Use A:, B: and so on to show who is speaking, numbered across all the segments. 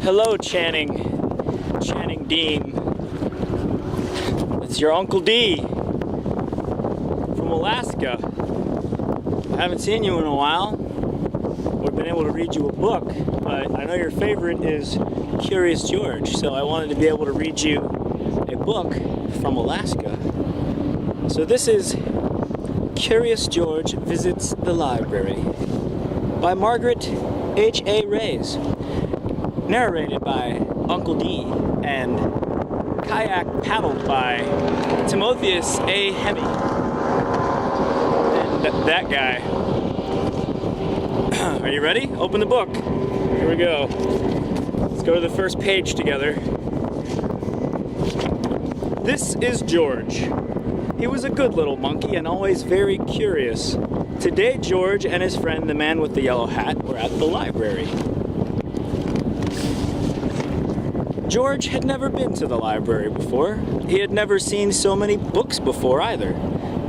A: Hello, Channing Dean. It's your Uncle D from Alaska. I haven't seen you in a while. We've been able to read you a book, but I know your favorite is Curious George, so I wanted to be able to read you a book from Alaska. So this is Curious George Visits the Library by Margaret H.A. Reyes, narrated by Uncle D and kayak paddled by Timotheus A. Hemi. And that guy. Are you ready? Open the book. Here we go. Let's go to the first page together. This is George. He was a good little monkey and always very curious. Today, George and his friend, the man with the yellow hat, were at the library. George had never been to the library before. He had never seen so many books before either.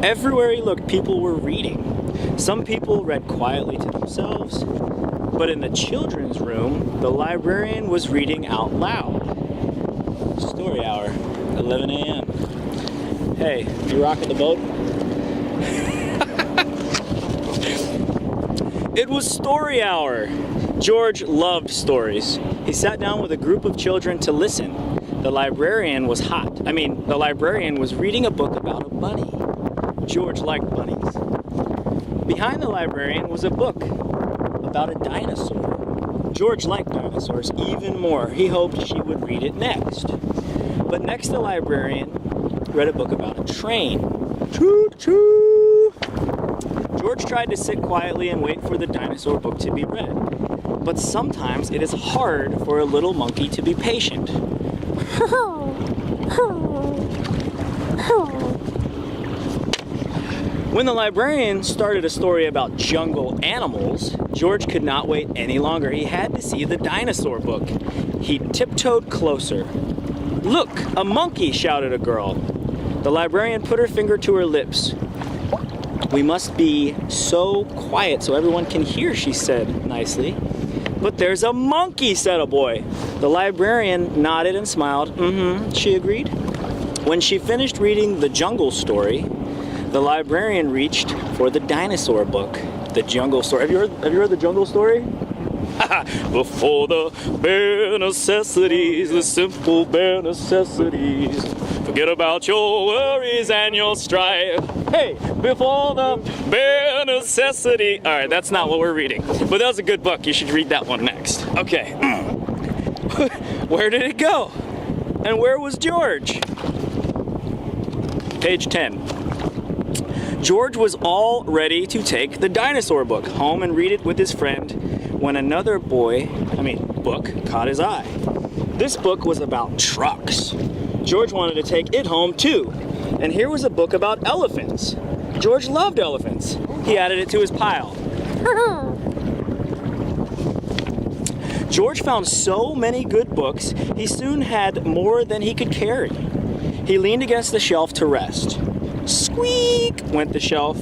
A: Everywhere he looked, people were reading. Some people read quietly to themselves, but in the children's room, the librarian was reading out loud. Story hour, 11 a.m. Hey, you rocking the boat? It was story hour. George loved stories. He sat down with a group of children to listen. The librarian was reading a book about a bunny. George liked bunnies. Behind the librarian was a book about a dinosaur. George liked dinosaurs even more. He hoped she would read it next. But next the librarian read a book about a train. Choo-choo! George tried to sit quietly and wait for the dinosaur book to be read. But sometimes it is hard for a little monkey to be patient. When the librarian started a story about jungle animals, George could not wait any longer. He had to see the dinosaur book. He tiptoed closer. "Look, a monkey!" shouted a girl. The librarian put her finger to her lips. "We must be so quiet so everyone can hear," she said nicely. "But there's a monkey," said a boy. The librarian nodded and smiled. She agreed. When she finished reading the jungle story, the librarian reached for the dinosaur book. The jungle story. Have you heard the jungle story? Before the bare necessities, the simple bare necessities. Forget about your worries and your strife. Hey, before the bare necessity. All right, that's not what we're reading, but that was a good book. You should read that one next. Okay. Where did it go? And where was George? Page 10. George was all ready to take the dinosaur book home and read it with his friend when another book caught his eye. This book was about trucks. George wanted to take it home too. And here was a book about elephants. George loved elephants. He added it to his pile. George found so many good books, he soon had more than he could carry. He leaned against the shelf to rest. Squeak went the shelf.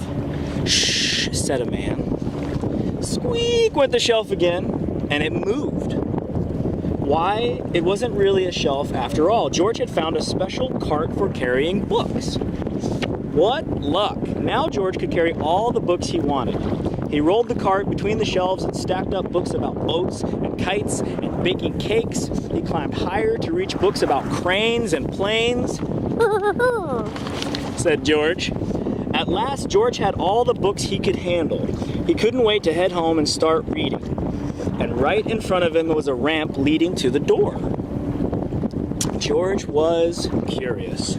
A: Shh, said a man. Squeak went the shelf again, and it moved. Why, it wasn't really a shelf after all. George had found a special cart for carrying books. What luck! Now George could carry all the books he wanted. He rolled the cart between the shelves and stacked up books about boats and kites and baking cakes. He climbed higher to reach books about cranes and planes. Said George. At last, George had all the books he could handle. He couldn't wait to head home and start reading. And right in front of him was a ramp leading to the door. George was curious.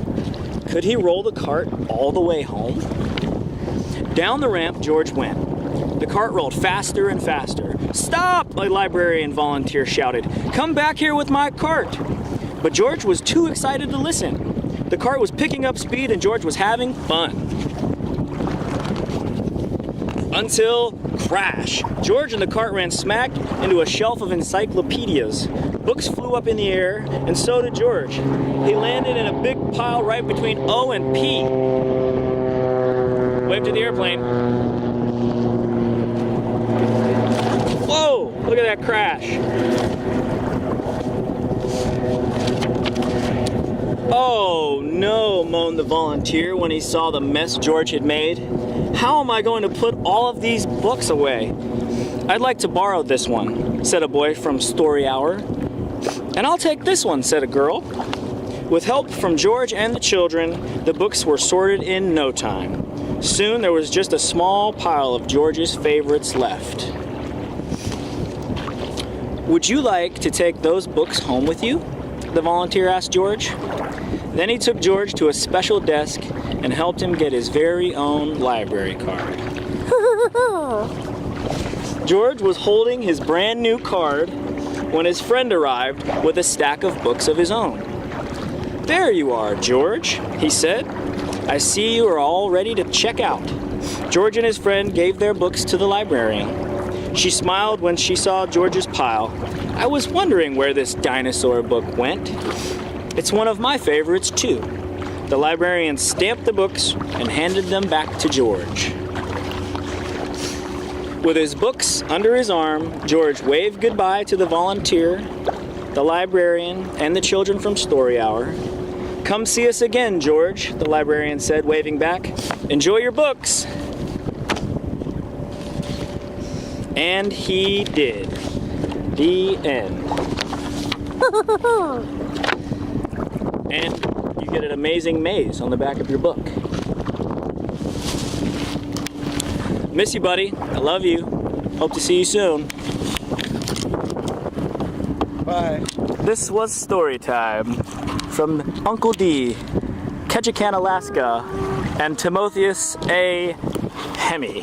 A: Could he roll the cart all the way home? Down the ramp, George went. The cart rolled faster and faster. "Stop!" a librarian volunteer shouted. "Come back here with my cart!" But George was too excited to listen. The cart was picking up speed and George was having fun. Until crash! George and the cart ran smack into a shelf of encyclopedias. Books flew up in the air, and so did George. He landed in a big pile right between O and P. Wave to the airplane. Whoa, look at that crash. Oh no, moaned the volunteer when he saw the mess George had made. How am I going to put all of these books away? I'd like to borrow this one, said a boy from Story Hour. And I'll take this one, said a girl. With help from George and the children, the books were sorted in no time. Soon there was just a small pile of George's favorites left. Would you like to take those books home with you? The volunteer asked George. Then he took George to a special desk and helped him get his very own library card. George was holding his brand new card when his friend arrived with a stack of books of his own. There you are, George, he said. I see you are all ready to check out. George and his friend gave their books to the librarian. She smiled when she saw George's pile. I was wondering where this dinosaur book went. It's one of my favorites, too. The librarian stamped the books and handed them back to George. With his books under his arm, George waved goodbye to the volunteer, the librarian, and the children from Story Hour. Come see us again, George, the librarian said, waving back. Enjoy your books. And he did. The end. And you get an amazing maze on the back of your book. Miss you, buddy. I love you. Hope to see you soon.
B: Bye.
A: This was story time from Uncle D, Ketchikan, Alaska, and Timotheus A. Hemi.